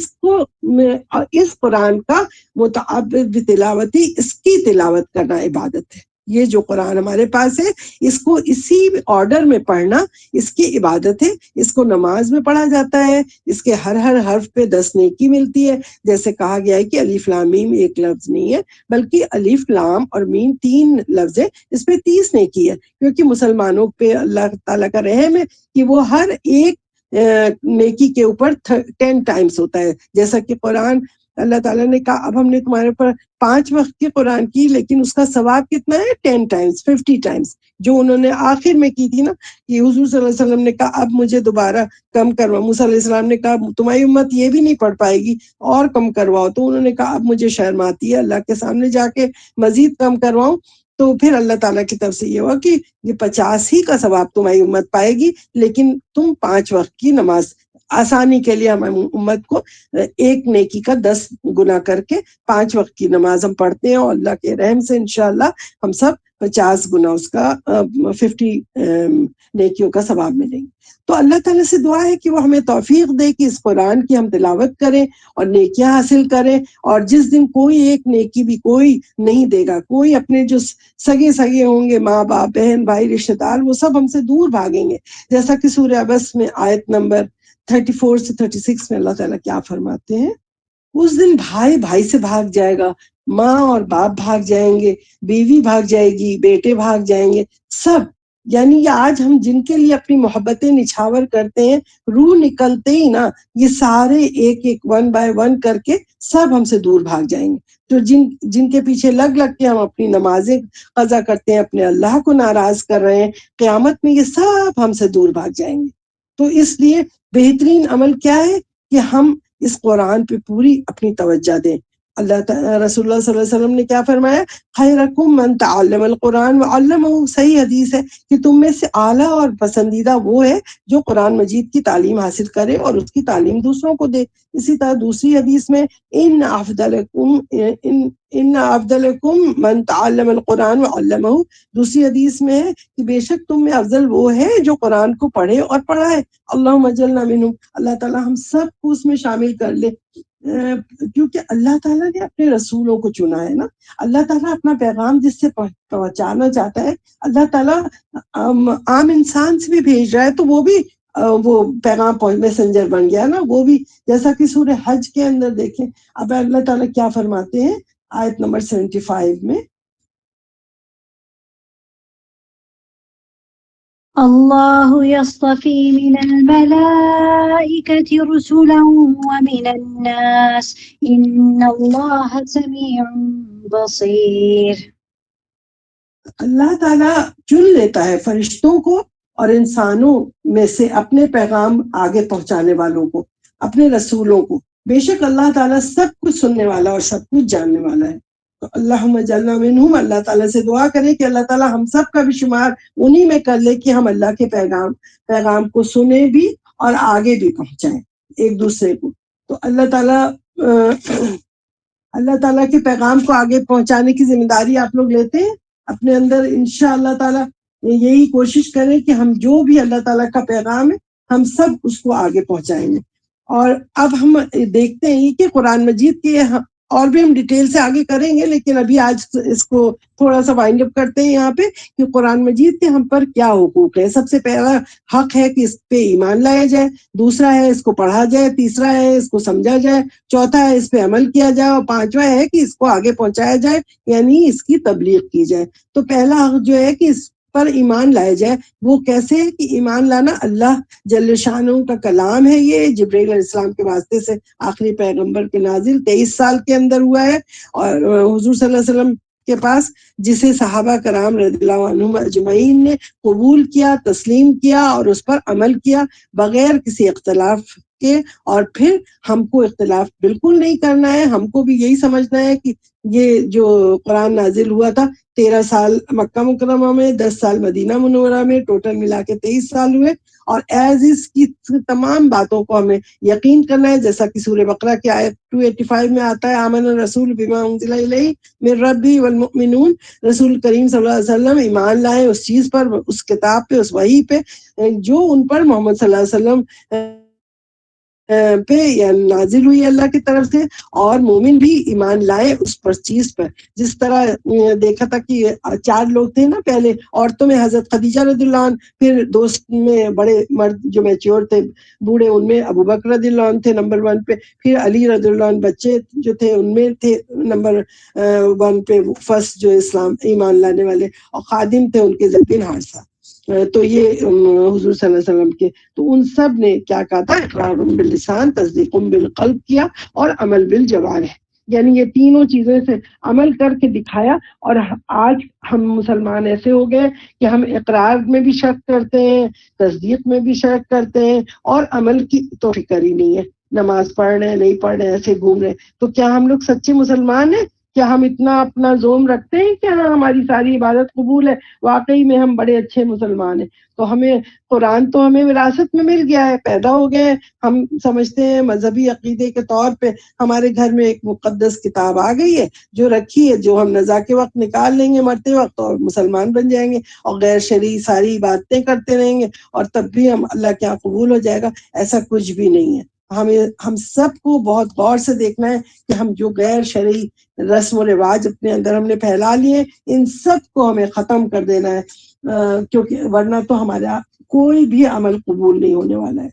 قرآن کا متعبد بتلاوتی, اس کی تلاوت کرنا عبادت ہے. یہ جو قرآن ہمارے پاس ہے اس کو اسی آرڈر میں پڑھنا اس کی عبادت ہے. اس کو نماز میں پڑھا جاتا ہے, اس کے ہر حرف پہ 10 نیکی ملتی ہے. جیسے کہا گیا ہے کہ الف لام میم ایک لفظ نہیں ہے, بلکہ الف لام اور میم 3 لفظ ہے, اس پہ 30 نیکی ہے. کیونکہ مسلمانوں پہ اللہ تعالیٰ کا رحم ہے کہ وہ ہر ایک نیکی کے اوپر 10 ٹائمز ہوتا ہے. جیسا کہ قرآن اللہ تعالیٰ نے کہا اب ہم نے تمہارے اوپر 5 وقت کی قرآن کی, لیکن اس کا ثواب کتنا ہے 10 ٹائمز, 50 ٹائمز, جو انہوں نے آخر میں کی تھی نا, کہ حضور صلی اللہ علیہ وسلم نے کہا اب مجھے دوبارہ کم کرواؤ. موسیٰ علیہ السلام نے کہا تمہاری امت یہ بھی نہیں پڑھ پائے گی, اور کم کرواؤ. تو انہوں نے کہا اب مجھے شرم آتی ہے اللہ کے سامنے جا کے مزید کم کرواؤں. تو پھر اللہ تعالیٰ کی طرف سے یہ ہوا کہ یہ 50 ہی کا ثواب تمہاری امت پائے گی, لیکن تم 5 وقت کی نماز, آسانی کے لیے ہم امت کو ایک نیکی کا 10 گنا کر کے 5 وقت کی نماز ہم پڑھتے ہیں, اور اللہ کے رحم سے انشاءاللہ ہم سب 50 گنا اس کا 50 نیکیوں کا ثواب ملیں گے. تو اللہ تعالیٰ سے دعا ہے کہ وہ ہمیں توفیق دے کہ اس قرآن کی ہم تلاوت کریں اور نیکیاں حاصل کریں. اور جس دن کوئی ایک نیکی بھی کوئی نہیں دے گا, کوئی اپنے جو سگے ہوں گے, ماں باپ بہن بھائی رشتہ دار, وہ سب ہم سے دور بھاگیں گے. جیسا کہ سورہ عبس میں آیت نمبر 34 سے 36 میں اللہ تعالیٰ کیا فرماتے ہیں, اس دن بھائی سے بھاگ جائے گا, ماں اور باپ بھاگ جائیں گے, بیوی بھاگ جائے گی, بیٹے بھاگ جائیں گے, سب. یعنی یہ آج ہم جن کے لیے اپنی محبتیں نچھاور کرتے ہیں, روح نکلتے ہی نا یہ سارے ایک 1 by 1 کر کے سب ہم سے دور بھاگ جائیں گے. تو جن کے پیچھے لگ کے ہم اپنی نمازیں قضا کرتے ہیں, اپنے اللہ کو ناراض کر رہے ہیں, قیامت میں یہ سب ہم سے دور بھاگ جائیں گے. تو اس لیے بہترین عمل کیا ہے کہ ہم اس قرآن پہ پوری اپنی توجہ دیں, اللہ رسول اللہ صلی اللہ علیہ وسلم نے کیا فرمایا؟ خیرکم من تعلم القرآن وعلمہ. صحیح حدیث ہے کہ تم میں سے اعلیٰ اور پسندیدہ وہ ہے جو قرآن مجید کی تعلیم حاصل کرے اور اس کی تعلیم دوسروں کو دے. اسی طرح دوسری حدیث میں ان افضلکم من تعلم القرآن وعلمہ. دوسری حدیث میں ہے کہ بے شک تم میں افضل وہ ہے جو قرآن کو پڑھے اور پڑھائے. اللہم اجعلنا منہم. اللہ تعالیٰ ہم سب کو اس میں شامل کر لے، کیونکہ اللہ تعالیٰ نے اپنے رسولوں کو چنا ہے نا. اللہ تعالیٰ اپنا پیغام جس سے پہنچانا چاہتا ہے، اللہ تعالیٰ عام انسان سے بھی بھیج رہا ہے، تو وہ بھی وہ پیغام میسنجر بن گیا نا. وہ بھی جیسا کہ سورہ حج کے اندر دیکھیں اب اللہ تعالیٰ کیا فرماتے ہیں آیت نمبر 75 میں. اللہ یصطفی من الملائکۃ رسلا ومن الناس ان اللہ سمیع بصیر. اللہ تعالیٰ چن لیتا ہے فرشتوں کو اور انسانوں میں سے اپنے پیغام آگے پہنچانے والوں کو، اپنے رسولوں کو. بے شک اللہ تعالیٰ سب کچھ سننے والا اور سب کچھ جاننے والا ہے. تو اللہم اجعلنا منہم. اللہ تعالیٰ سے دعا کرے کہ اللہ تعالیٰ ہم سب کا بھی شمار انہی میں کر لے کہ ہم اللہ کے پیغام کو سنیں بھی اور آگے بھی پہنچائیں ایک دوسرے کو. تو اللہ تعالیٰ کے پیغام کو آگے پہنچانے کی ذمہ داری آپ لوگ لیتے ہیں اپنے اندر. انشاءاللہ تعالیٰ یہی کوشش کریں کہ ہم جو بھی اللہ تعالیٰ کا پیغام ہے ہم سب اس کو آگے پہنچائیں گے. اور اب ہم دیکھتے ہیں کہ قرآن مجید کے اور بھی ہم ڈیٹیل سے آگے کریں گے، لیکن ابھی آج اس کو تھوڑا سا وائنڈ اپ کرتے ہیں یہاں پہ کہ قرآن مجید کے ہم پر کیا حقوق ہے. سب سے پہلا حق ہے کہ اس پہ ایمان لایا جائے، دوسرا ہے اس کو پڑھا جائے، تیسرا ہے اس کو سمجھا جائے، چوتھا ہے اس پہ عمل کیا جائے، اور پانچواں ہے کہ اس کو آگے پہنچایا جائے یعنی اس کی تبلیغ کی جائے. تو پہلا حق جو ہے کہ اس پر ایمان لایا جائے. وہ کیسے ہے کہ ایمان لانا اللہ جل شانہ کا کلام ہے. یہ جبرائیل علیہ السلام کے واسطے سے آخری پیغمبر کے نازل 23 سال کے اندر ہوا ہے، اور حضور صلی اللہ علیہ وسلم کے پاس جسے صحابہ کرام رضی اللہ عنہم اجمعین نے قبول کیا، تسلیم کیا اور اس پر عمل کیا بغیر کسی اختلاف کے. اور پھر ہم کو اختلاف بالکل نہیں کرنا ہے. ہم کو بھی یہی سمجھنا ہے کہ یہ جو قرآن نازل ہوا تھا 13 سال مکہ مکرمہ میں، 10 سال مدینہ منورہ میں، ٹوٹل ملا کے 23 سال ہوئے. اور ایز اس کی تمام باتوں کو ہمیں یقین کرنا ہے، جیسا کہ سورہ بقرہ کی آیت 285 میں آتا ہے آمن الرسول بما انزل الیہ من ربہ والمؤمنون. رسول کریم صلی اللہ علیہ وسلم ایمان لائے اس چیز پر، اس کتاب پہ، اس وحی پہ جو ان پر محمد صلی اللہ علیہ وسلم پہ یا نازل ہوئی اللہ کی طرف سے، اور مومن بھی ایمان لائے اس پر چیز پر. جس طرح دیکھا تھا کہ 4 لوگ تھے نا پہلے عورتوں میں، حضرت خدیجہ رضی اللہ عنہ، پھر دوست میں بڑے مرد جو میچور تھے بوڑھے ان میں ابو بکر رضی اللہ عنہ تھے نمبر 1 پہ، پھر علی رضی اللہ عنہ بچے جو تھے ان میں تھے نمبر 1 پہ فرسٹ جو اسلام ایمان لانے والے، اور خادم تھے ان کے زید بن حارثہ. تو یہ حضور صلی اللہ علیہ وسلم کے، تو ان سب نے کیا کہا تھا؟ اقرار باللسان، تصدیق بالقلب کیا اور عمل بالجوارح. یعنی یہ تینوں چیزیں سے عمل کر کے دکھایا. اور آج ہم مسلمان ایسے ہو گئے کہ ہم اقرار میں بھی شک کرتے ہیں، تصدیق میں بھی شک کرتے ہیں، اور عمل کی تو فکر ہی نہیں ہے. نماز پڑھ رہے ہیں، نہیں پڑھ رہے، ایسے گھوم رہے. تو کیا ہم لوگ سچے مسلمان ہیں؟ کیا ہم اتنا اپنا زوم رکھتے ہیں کہ ہاں ہماری ساری عبادت قبول ہے؟ واقعی میں ہم بڑے اچھے مسلمان ہیں. تو ہمیں قرآن تو ہمیں وراثت میں مل گیا ہے، پیدا ہو گئے. ہم سمجھتے ہیں مذہبی عقیدے کے طور پہ ہمارے گھر میں ایک مقدس کتاب آ گئی ہے جو رکھی ہے، جو ہم نزا کے وقت نکال لیں گے مرتے وقت اور مسلمان بن جائیں گے، اور غیر شرعی ساری باتیں کرتے رہیں گے اور تب بھی ہم اللہ کے یہاں قبول ہو جائے گا. ایسا کچھ بھی نہیں ہے. ہم سب کو بہت غور سے دیکھنا ہے کہ ہم جو غیر شرعی رسم و رواج اپنے اندر ہم نے پھیلا لیے، ان سب کو ہمیں ختم کر دینا ہے، کیونکہ ورنہ تو ہمارا کوئی بھی عمل قبول نہیں ہونے والا ہے.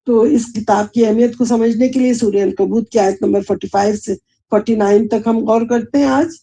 تو اس کتاب کی اہمیت کو سمجھنے کے لیے سورہ عنکبوت کی آیت نمبر 45 سے 49 تک ہم غور کرتے ہیں آج.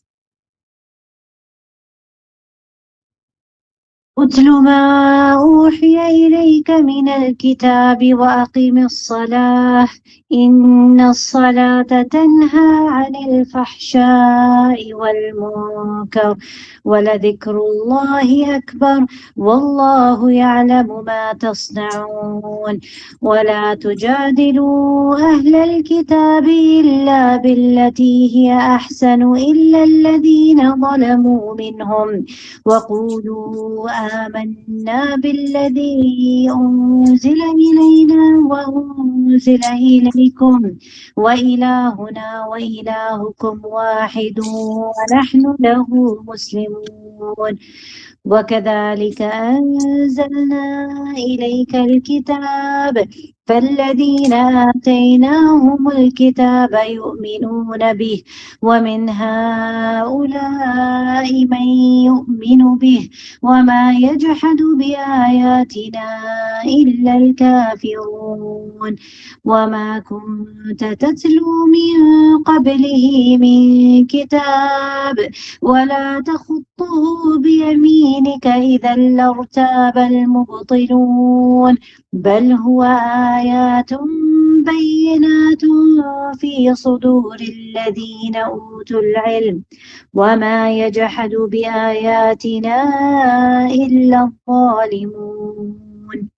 اتل ما أوحي إليك من الكتاب وأقم الصلاة إن الصلاة تنهى عن الفحشاء والمنكر ولذكر الله أكبر والله يعلم ما تصنعون ولا تجادلوا أهل الكتاب إلا بالتي هي أحسن إلا الذين ظلموا منهم وقولوا آمنا بالذي أنزل إلينا وأنزل إليكم وإلهنا وإلهكم واحد ونحن له مسلمون وكذلك أنزلنا إليك الكتاب فالذين آتيناهم الكتاب يؤمنون به ومن هؤلاء من يؤمن به وما يجحد بآياتنا إلا الكافرون وما كنت تتلو من قبله من كتاب ولا تخطه بيمينك إذا لارتاب المبطلون بل هو آيات بينات في صدور الذين أوتوا العلم وما يجحد بآياتنا إلا الظالمون.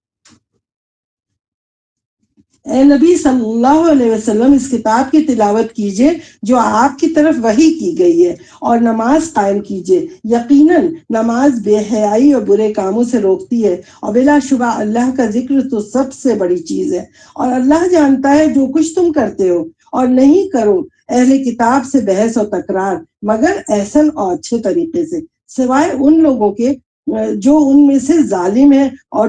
اے نبی صلی اللہ علیہ وسلم اس کتاب کی تلاوت کیجئے جو آپ کی طرف وحی کی گئی ہے اور نماز قائم کیجئے، یقیناً نماز بے حیائی اور برے کاموں سے روکتی ہے اور بلا شبہ اللہ کا ذکر تو سب سے بڑی چیز ہے اور اللہ جانتا ہے جو کچھ تم کرتے ہو اور نہیں کرو اہل کتاب سے بحث اور تکرار مگر احسن اور اچھے طریقے سے سوائے ان لوگوں کے جو ان میں سے ظالم ہیں اور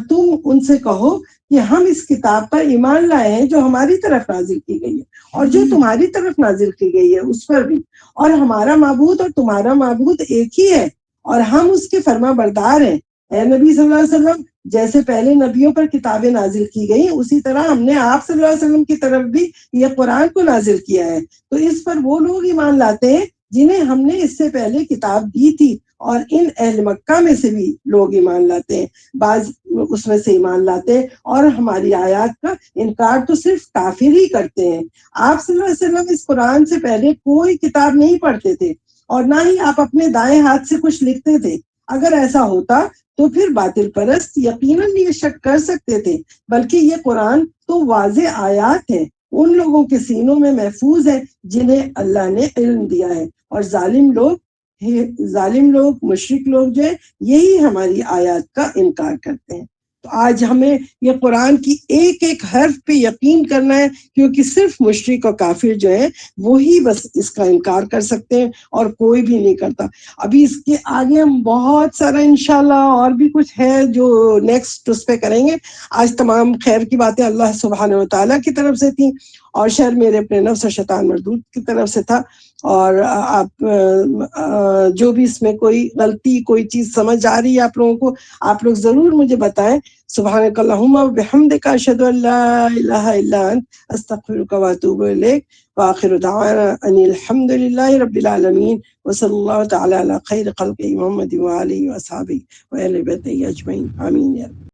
تم ان سے کہو کہ ہم اس کتاب پر ایمان لائے ہیں جو ہماری طرف نازل کی گئی ہے اور جو تمہاری طرف نازل کی گئی ہے اس پر بھی، اور ہمارا معبود اور تمہارا معبود ایک ہی ہے اور ہم اس کے فرما بردار ہیں۔ اے نبی صلی اللہ علیہ وسلم، جیسے پہلے نبیوں پر کتابیں نازل کی گئی اسی طرح ہم نے آپ صلی اللہ علیہ وسلم کی طرف بھی یہ قرآن کو نازل کیا ہے، تو اس پر وہ لوگ ایمان لاتے ہیں جنہیں ہم نے اس سے پہلے کتاب دی تھی اور ان اہل مکہ میں سے بھی لوگ ایمان لاتے ہیں، بعض اس میں سے ایمان لاتے ہیں اور ہماری آیات کا انکار تو صرف کافر ہی کرتے ہیں۔ آپ صلی اللہ علیہ وسلم اس قرآن سے پہلے کوئی کتاب نہیں پڑھتے تھے اور نہ ہی آپ اپنے دائیں ہاتھ سے کچھ لکھتے تھے۔ اگر ایسا ہوتا تو پھر باطل پرست یقیناً یہ شک کر سکتے تھے، بلکہ یہ قرآن تو واضح آیات ہے، ان لوگوں کے سینوں میں محفوظ ہے جنہیں اللہ نے علم دیا ہے، اور ظالم لوگ مشرک لوگ جو ہے یہی ہماری آیات کا انکار کرتے ہیں۔ تو آج ہمیں یہ قرآن کی ایک ایک حرف پہ یقین کرنا ہے، کیونکہ صرف مشرک اور کافر جو ہیں وہی بس اس کا انکار کر سکتے ہیں اور کوئی بھی نہیں کرتا۔ ابھی اس کے آگے ہم بہت سارا انشاءاللہ اور بھی کچھ ہے جو نیکسٹ اس پہ کریں گے۔ آج تمام خیر کی باتیں اللہ سبحانہ و تعالیٰ کی طرف سے تھیں اور شر میرے اپنے نفس اور شیطان مردود کی طرف سے تھا، اور آپ جو بھی اس میں کوئی غلطی کوئی چیز سمجھ آ رہی ہے آپ لوگوں کو، آپ لوگ ضرور مجھے بتائیں۔ سبحانک اللہم و بحمدک اشہد ان لا الہ الا انت استغفرک و اتوب الیک وآخر دعوانا ان الحمد للہ رب العالمین وصلی اللہ تعالی علی خیر خلق محمد وآلہ وصحبہ وآلہ بیتہ اجمعین، آمین یا رب۔